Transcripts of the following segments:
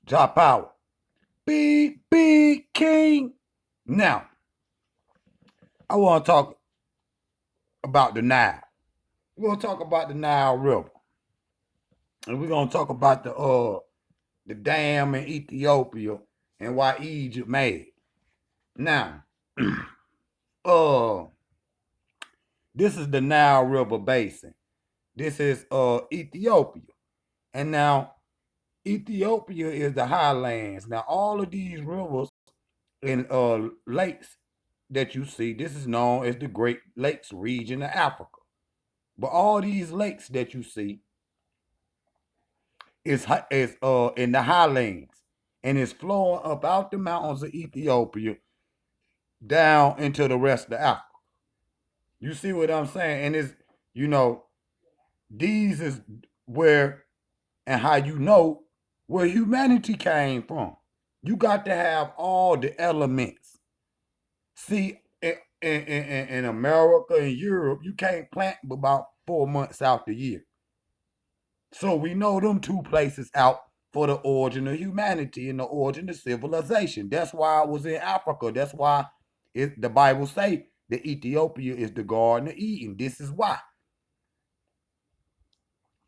Drop power. Big king. Now, I want to talk about the Nile. We're gonna talk about the Nile River. And we're gonna talk about the dam in Ethiopia and why Egypt made. Now, uh this is the Nile River Basin. This is Ethiopia. And now Ethiopia is the highlands. Now all of these rivers and lakes that you see, this is known as the Great Lakes region of Africa. But all these lakes that you see is in the highlands and it's flowing up out the mountains of Ethiopia down into the rest of Africa. You see what I'm saying? And it's you know these is where and how you know where humanity came from. You got to have all the elements. See, in America and Europe, you can't plant about 4 months out the year. So we know them two places out for the origin of humanity and the origin of civilization. That's why I was in Africa. That's why the Bible say that Ethiopia is the Garden of Eden. This is why.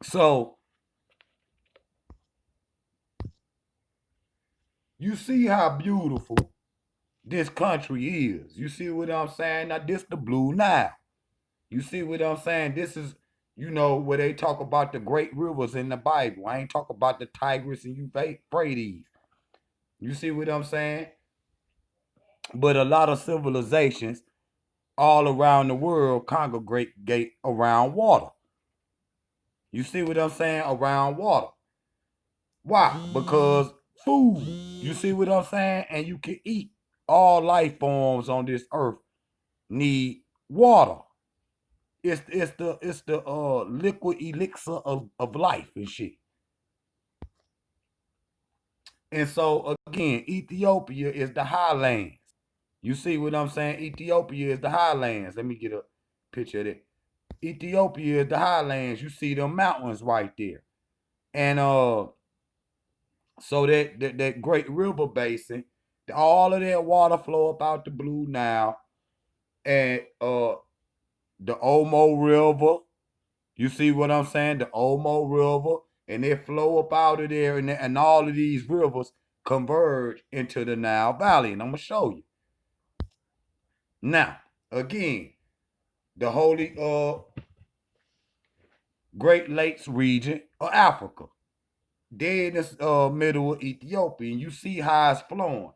So you see how beautiful this country is. You see what I'm saying? Now this the Blue Nile. You see what I'm saying? This is, where they talk about the great rivers in the Bible. I ain't talk about the Tigris and Euphrates. You see what I'm saying? But a lot of civilizations all around the world congregate around water. You see what I'm saying? Around water. Why? Because food. You see what I'm saying? And you can eat. All life forms on this earth need water. It's the liquid elixir of life and shit. And so again, Ethiopia is the highlands. You see what I'm saying? Ethiopia is the highlands. Let me get a picture of that. Ethiopia is the highlands. You see them mountains right there. And so that great river basin, all of that water flow up out the Blue Nile. And the Omo River, you see what I'm saying? The Omo River, and they flow up out of there, and all of these rivers converge into the Nile Valley. And I'm gonna show you. Now, again, the holy Great Lakes region of Africa. There in the middle of Ethiopia, and you see how it's flowing.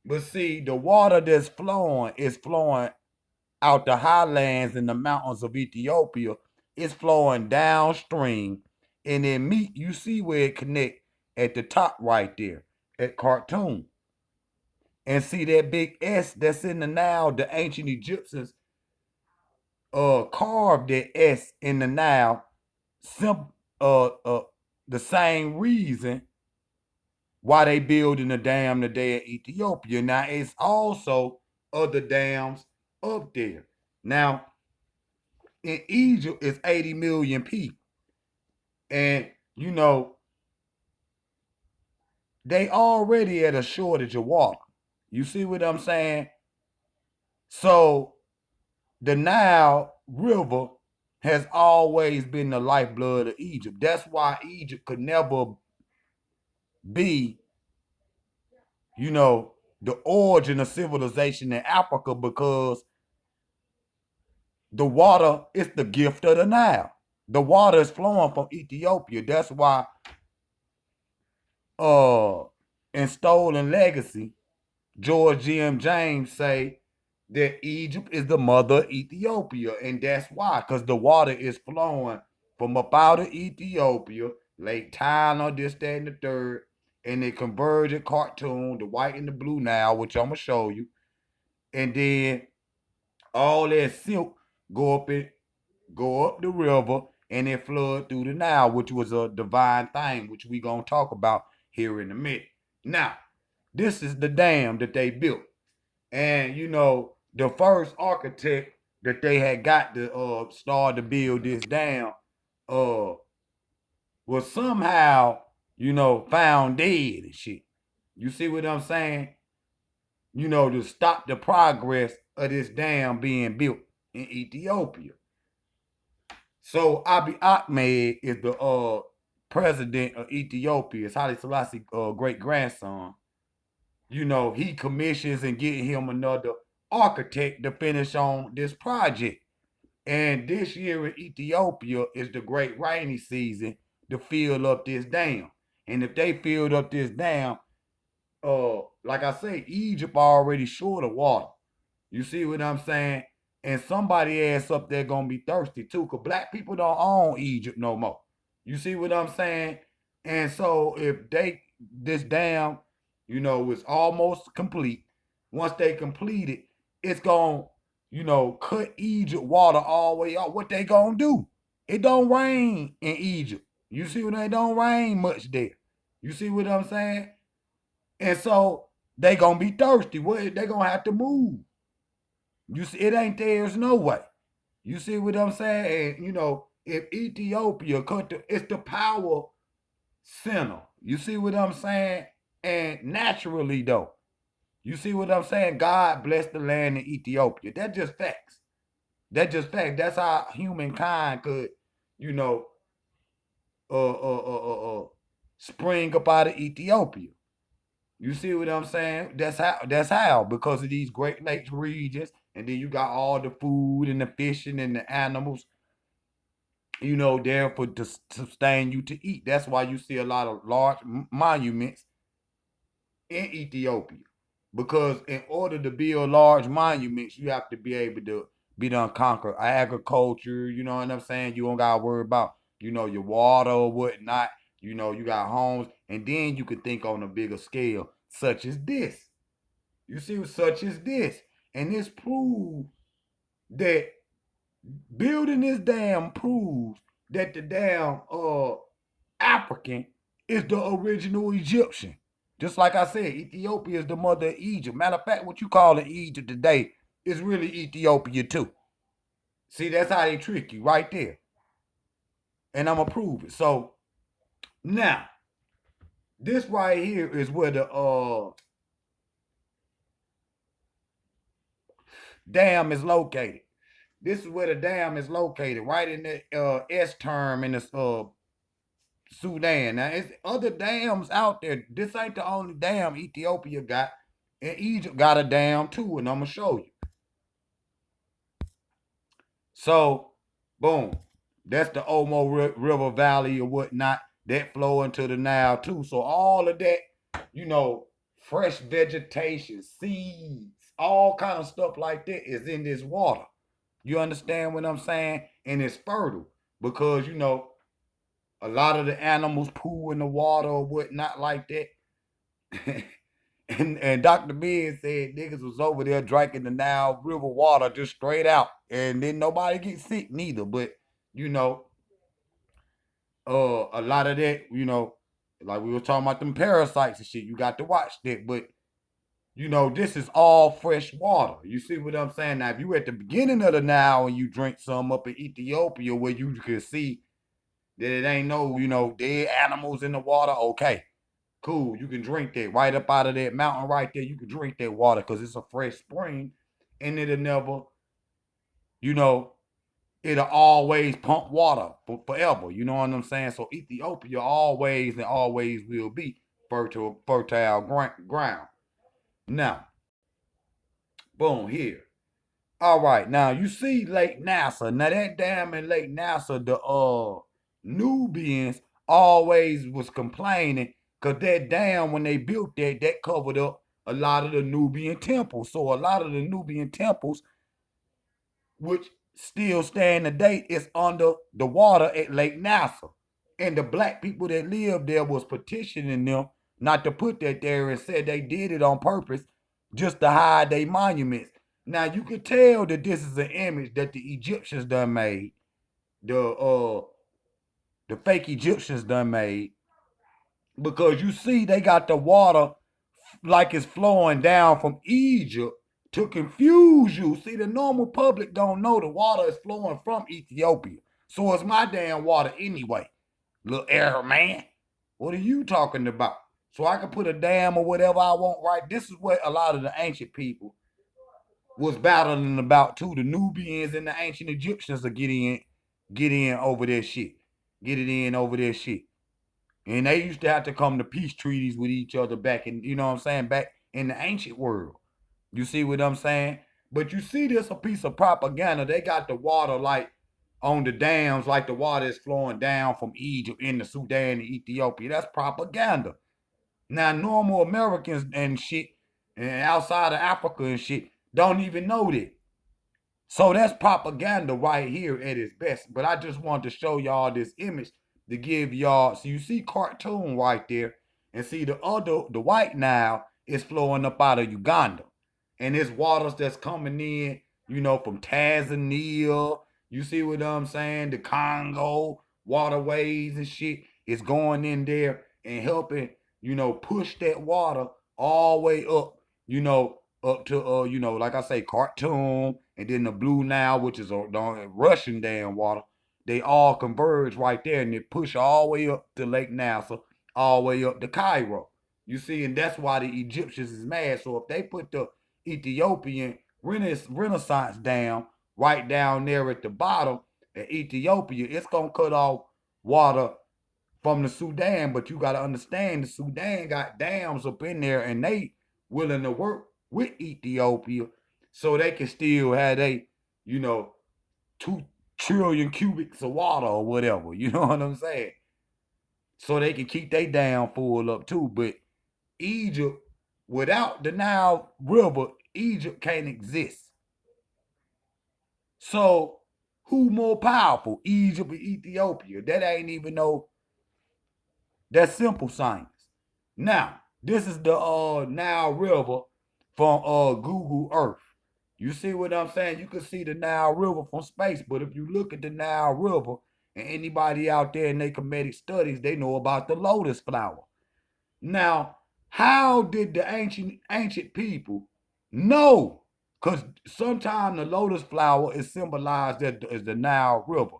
But see, the water that's flowing is flowing out the highlands and the mountains of Ethiopia. It's flowing downstream, and then you see where it connect at the top right there at Khartoum. And see that big S that's in the Nile. The ancient Egyptians carved that S in the Nile. Sim uh uh the same reason why they building the dam today at Ethiopia. Now it's also other dams up there. Now in Egypt it's 80 million people. And they already at a shortage of water. You see what I'm saying? So the Nile River has always been the lifeblood of Egypt. That's why Egypt could never be, the origin of civilization in Africa, because the water is the gift of the Nile. The water is flowing from Ethiopia. That's why in Stolen Legacy, George G.M. James say that Egypt is the mother of Ethiopia. And that's why, because the water is flowing from up out of Ethiopia, Lake Tyner, this, that, and the third, and they converge at Khartoum, the white and the blue Nile, which I'm going to show you. And then all that silk go up the river, and it flood through the Nile, which was a divine thing, which we gonna talk about here in a minute. Now, this is the dam that they built, and the first architect that they had got to start to build this dam uh was somehow found dead and shit. You see what I'm saying? To stop the progress of this dam being built in Ethiopia. So Abiy Ahmed is the president of Ethiopia. It's Haile Selassie great grandson. He commissions and getting him another architect to finish on this project. And this year in Ethiopia is the great rainy season to fill up this dam. And if they filled up this dam, like I say, Egypt already short of water. You see what I'm saying? And somebody ass up there gonna be thirsty too, cause black people don't own Egypt no more. You see what I'm saying? And so if this dam, is almost complete. Once they complete it, it's gonna, cut Egypt water all the way off. What they gonna do? It don't rain in Egypt. You see what? It don't rain much there. You see what I'm saying? And so they gonna be thirsty. What they gonna have to move. You see, it ain't there's no way. You see what I'm saying? And if Ethiopia it's the power center. You see what I'm saying? And naturally though, you see what I'm saying? God bless the land in Ethiopia. That's just facts. That's just facts. That's how humankind could, you know, spring up out of Ethiopia. You see what I'm saying? That's how because of these Great Lakes regions, and then you got all the food and the fishing and the animals, there for to sustain you to eat. That's why you see a lot of large monuments in Ethiopia. Because in order to build large monuments, you have to be able to be done conquer agriculture, you know what I'm saying? You don't gotta worry about, your water or whatnot. You got homes, and then you can think on a bigger scale, such as this. You see, such as this. And this proves that building this dam proves that the damn African is the original Egyptian. Just like I said, Ethiopia is the mother of Egypt. Matter of fact, what you call it Egypt today is really Ethiopia too. See, that's how they trick you right there. And I'm gonna prove it. So now, this right here is where the dam is located. This is where the dam is located, right in the S term in the Sudan. Now, it's other dams out there. This ain't the only dam Ethiopia got. And Egypt got a dam too, and I'm going to show you. So, boom. That's the Omo River Valley or whatnot. That flow into the Nile too. So all of that, fresh vegetation, seeds, all kind of stuff like that is in this water. You understand what I'm saying? And it's fertile because, a lot of the animals poo in the water or whatnot like that. and Dr. Ben said niggas was over there drinking the Nile River water just straight out. And then nobody get sick neither. But, a lot of that, like we were talking about them parasites and shit, you got to watch that. But, this is all fresh water. You see what I'm saying? Now, if you at the beginning of the Nile and you drink some up in Ethiopia where you can see that it ain't no, dead animals in the water, okay. Cool, you can drink that right up out of that mountain right there. You can drink that water because it's a fresh spring and it'll never, it'll always pump water forever. You know what I'm saying? So Ethiopia always and always will be fertile ground. Now, boom, here. All right, now you see Lake Nasser. Now that dam in Lake Nasser, the Nubians always was complaining because that dam, when they built that covered up a lot of the Nubian temples. So a lot of the Nubian temples, which still stand today, is under the water at Lake Nasser. And the black people that lived there was petitioning them not to put that there and said they did it on purpose just to hide their monuments. Now you could tell that this is an image that the Egyptians done made. The fake Egyptians done made. Because you see they got the water like it's flowing down from Egypt to confuse you. See, the normal public don't know the water is flowing from Ethiopia. So it's my damn water anyway, little Arab man. What are you talking about? So I can put a dam or whatever I want, right? This is what a lot of the ancient people was battling about too. The Nubians and the ancient Egyptians are get in over their shit. Get it in over their shit. And they used to have to come to peace treaties with each other back in, you know what I'm saying, back in the ancient world. You see what I'm saying? But you see this a piece of propaganda. They got the water like on the dams, like the water is flowing down from Egypt into Sudan and Ethiopia. That's propaganda. Now normal Americans and shit and outside of Africa and shit don't even know that. So that's propaganda right here at its best. But I just wanted to show y'all this image to give y'all. So you see cartoon right there, and see the white Nile is flowing up out of Uganda, and it's waters that's coming in, from Tanzania. You see what I'm saying? The Congo waterways and shit is going in there and helping, push that water all the way up, up to like I say, Khartoum, and then the Blue Nile, which is the Russian damn water. They all converge right there, and they push all the way up to Lake Nasser, all the way up to Cairo. You see, and that's why the Egyptians is mad. So if they put the Ethiopian Renaissance dam right down there at the bottom at Ethiopia, it's gonna cut off water from the Sudan. But you gotta understand, the Sudan got dams up in there, and they willing to work with Ethiopia so they can still have you know, 2 trillion cubics of water or whatever. You know what I'm saying? So they can keep their dam full up too. But Egypt, without the Nile River, Egypt can't exist. So who more powerful, Egypt or Ethiopia? That ain't even no. That's simple science. Now, this is the Nile River from Google Earth. You see what I'm saying? You can see the Nile River from space, but if you look at the Nile River, and anybody out there in their comedic studies, they know about the lotus flower. Now, how did the ancient people know? Because sometimes the lotus flower is symbolized as the Nile River.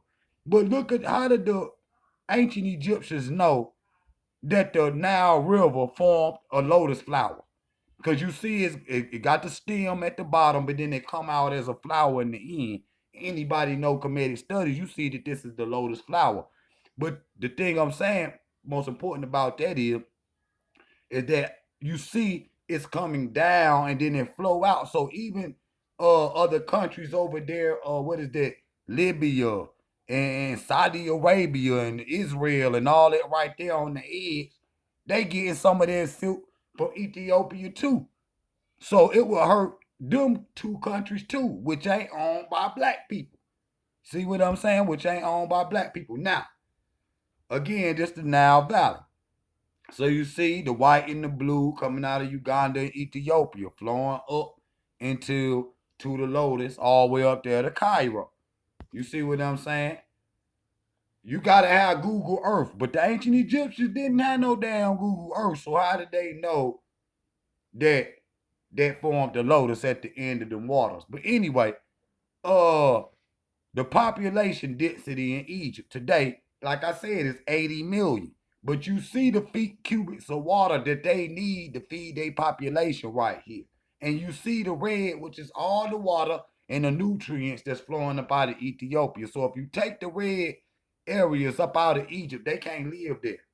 But look at how did the ancient Egyptians know that the Nile River formed a lotus flower? Because you see it got the stem at the bottom, but then it come out as a flower in the end. Anybody know comedic studies, you see that this is the lotus flower. But the thing I'm saying, most important about that is that you see it's coming down and then it flow out. So even other countries over there, what is that? Libya and Saudi Arabia and Israel and all that right there on the edge, they getting some of their silk from Ethiopia too. So it will hurt them two countries too, which ain't owned by black people. See what I'm saying? Which ain't owned by black people. Now, again, just the Nile Valley. So you see the white and the blue coming out of Uganda and Ethiopia, flowing up into to the Lotus, all the way up there to Cairo. You see what I'm saying? You gotta have Google Earth, but the ancient Egyptians didn't have no damn Google Earth. So how did they know that that formed the Lotus at the end of the waters? But anyway, uh, the population density in Egypt today, like I said, is 80 million. But you see the feet cubics of water that they need to feed their population right here. And you see the red, which is all the water and the nutrients that's flowing up out of Ethiopia. So if you take the red areas up out of Egypt, they can't live there.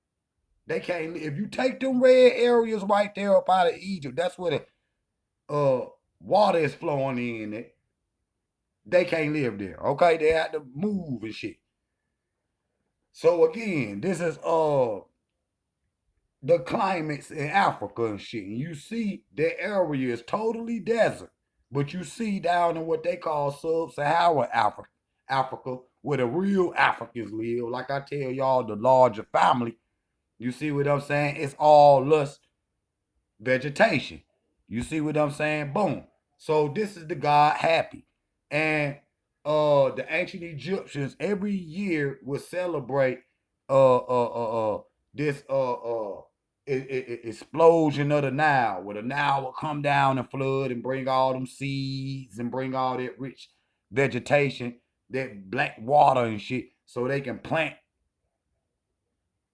They can't live. If you take them red areas right there up out of Egypt, that's where the water is flowing in. They can't live there. Okay, they had to move and shit. So again, this is the climates in Africa and shit. And you see the area is totally desert. But you see down in what they call sub-Saharan Africa, where the real Africans live, like I tell y'all, the larger family. You see what I'm saying? It's all lush vegetation. You see what I'm saying? Boom. So this is the god Happy. And the ancient Egyptians every year would celebrate this explosion of the Nile, where the Nile will come down and flood and bring all them seeds and bring all that rich vegetation, that black water and shit, so they can plant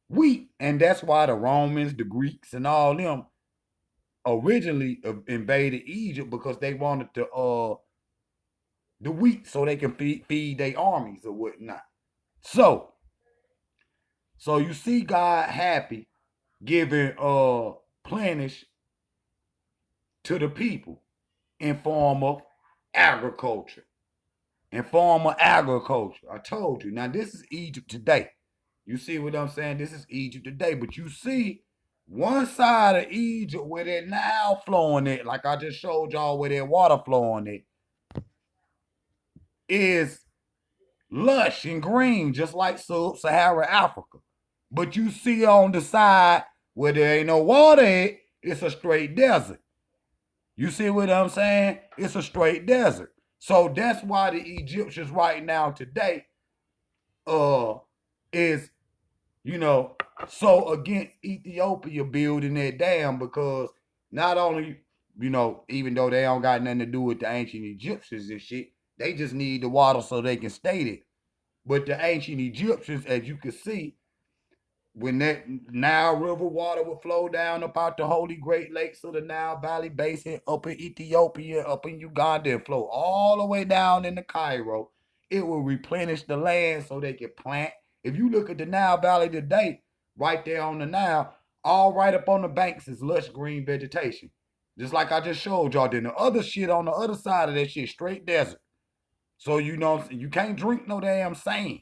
wheat. And that's why the Romans, the Greeks, and all them originally invaded Egypt, because they wanted the wheat so they can feed their armies or whatnot. So, so you see God happy giving plenish to the people in form of agriculture. In form of agriculture. I told you. Now this is Egypt today. You see what I'm saying? This is Egypt today. But you see one side of Egypt where they're now flowing it, like I just showed y'all where their water flowing it, is lush and green, just like Sub-Saharan Africa. But you see on the side where there ain't no water, it's a straight desert. You see what I'm saying? It's a straight desert. So that's why the Egyptians right now today is, you know, so against Ethiopia building that dam, because not only, you know, even though they don't got nothing to do with the ancient Egyptians and shit, they just need the water so they can stay there. But the ancient Egyptians, as you can see, when that Nile River water would flow down about the holy Great Lakes of the Nile Valley Basin, up in Ethiopia, up in Uganda, and flow all the way down into Cairo, it will replenish the land so they can plant. If you look at the Nile Valley today, right there on the Nile, all right up on the banks is lush green vegetation. Just like I just showed y'all. Then the other shit on the other side of that shit, straight desert. So you know, you can't drink no damn sand.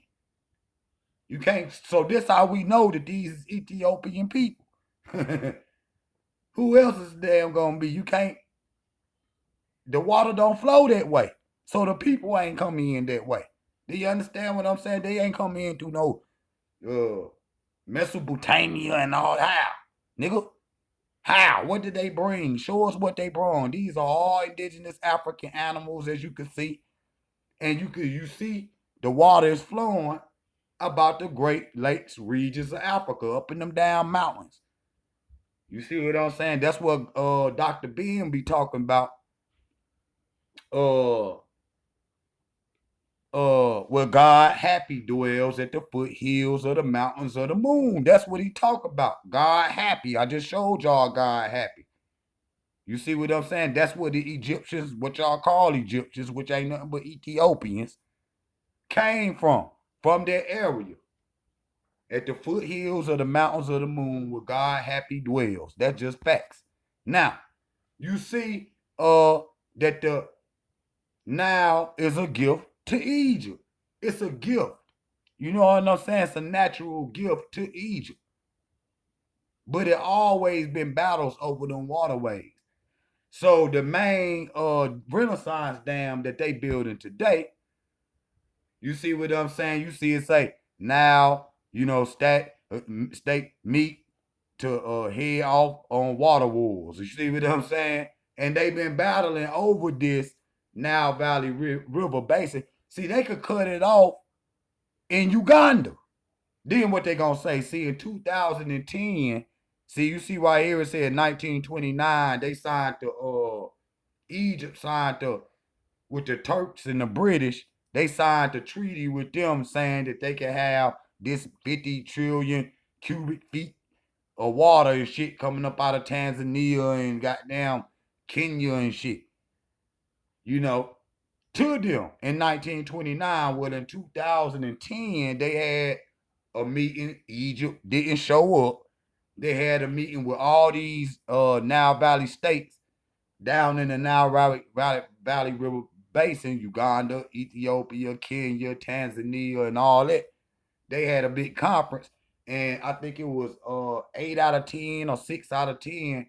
You can't. So this how we know that these is Ethiopian people. Who else is damn gonna be? You can't. The water don't flow that way, so the people ain't coming in that way. Do you understand what I'm saying? They ain't coming in through no uh, Mesopotamia and all that, nigga. How? What did they bring? Show us what they brought. These are all indigenous African animals, as you can see, and you see the water is flowing about the Great Lakes regions of Africa, up in them damn mountains. You see what I'm saying? That's what Dr. Ben be talking about. Uh where God happy dwells at the foothills of the mountains of the moon. That's what he talk about. God happy. I just showed y'all God happy. You see what I'm saying? That's what the Egyptians, what y'all call Egyptians, which ain't nothing but Ethiopians, came from their area. At the foothills of the mountains of the moon where God happy dwells. That's just facts. Now, you see that the Nile is a gift to Egypt. It's a gift. You know what I'm saying? It's a natural gift to Egypt. But it always been battles over them waterways. So the main Renaissance dam that they building today, you see what I'm saying? You see it say now, you know, state meet to head off on water wars. You see what I'm saying? And they've been battling over this Nile Valley River Basin. See, they could cut it off in Uganda. Then what they gonna say? See, in 2010, see, you see right here it said 1929, they signed the Egypt signed the with the Turks and the British, they signed the treaty with them saying that they can have this 50 trillion cubic feet of water and shit coming up out of Tanzania and goddamn Kenya and shit. You know, to them in 1929. Well, in 2010, they had a meeting. Egypt didn't show up. They had a meeting with all these Nile Valley states down in the Nile Valley River Basin, Uganda, Ethiopia, Kenya, Tanzania, and all that. They had a big conference, and I think it was 8 out of 10 or 6 out of 10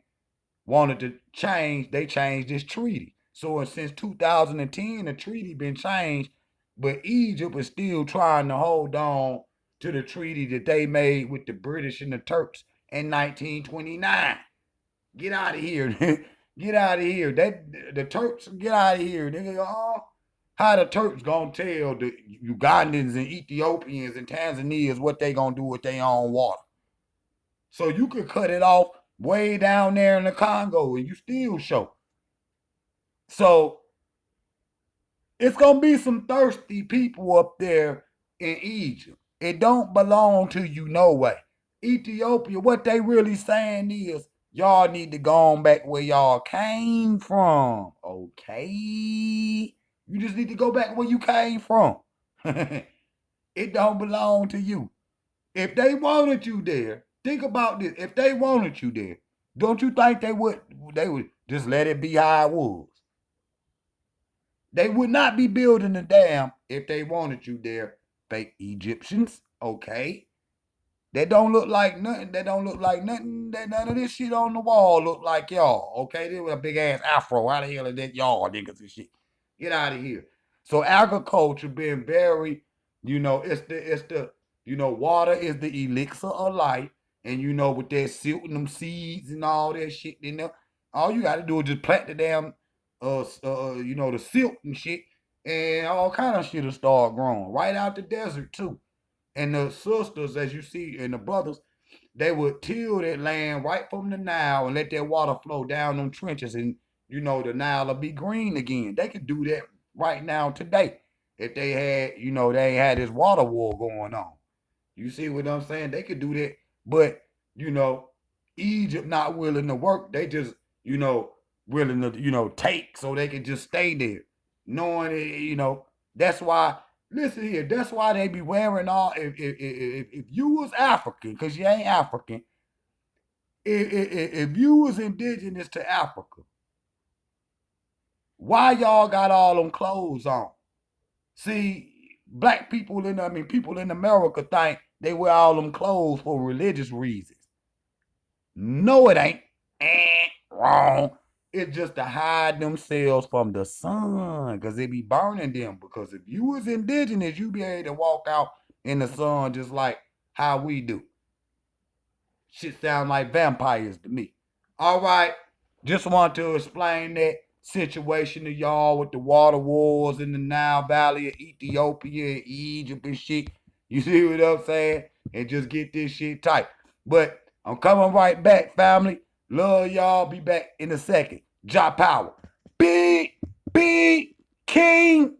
wanted to change. They changed this treaty. So since 2010, the treaty been changed, but Egypt is still trying to hold on to the treaty that they made with the British and the Turks in 1929. Get out of here. Get out of here. That the Turks, get out of here. Nigga, how the Turks gonna tell the Ugandans and Ethiopians and Tanzanians what they gonna do with their own water? So you could cut it off way down there in the Congo and you still show. So it's gonna be some thirsty people up there in Egypt. It don't belong to you no way. Ethiopia, what they really saying is y'all need to go on back where y'all came from. Okay? You just need to go back where you came from. It don't belong to you. If they wanted you there, think about this. If they wanted you there, don't you think they would just let it be how it was? They would not be building the dam if they wanted you there, fake Egyptians. Okay. That don't look like nothing. That don't look like nothing. That none of this shit on the wall look like y'all. Okay, this was a big ass afro. How the hell is that y'all niggas and shit? Get out of here. So agriculture being very, it's the water is the elixir of life, and with that silt and them seeds and all that shit in there, all you got to do is just plant the damn, the silt and shit, and all kind of shit will start growing right out the desert too. And the sisters, as you see, and the brothers, they would till that land right from the Nile and let that water flow down them trenches, and the Nile will be green again. They could do that right now today if they had this water war going on. You see what I'm saying? They could do that, but you know, Egypt not willing to work. They just willing to take so they can just stay there, knowing it. That's why. Listen here. That's why they be wearing all. If you was African, because you ain't African. If you was indigenous to Africa, why y'all got all them clothes on? See, black people people in America think they wear all them clothes for religious reasons. No, it ain't. Wrong. It's just to hide themselves from the sun, because they be burning them. Because if you was indigenous, you be able to walk out in the sun just like how we do. Shit sound like vampires to me. All right. Just want to explain that situation to y'all with the water wars in the Nile Valley of Ethiopia and Egypt and shit. You see what I'm saying? And just get this shit tight. But I'm coming right back, family. Love y'all. Be back in a second. Job power. Big, big king.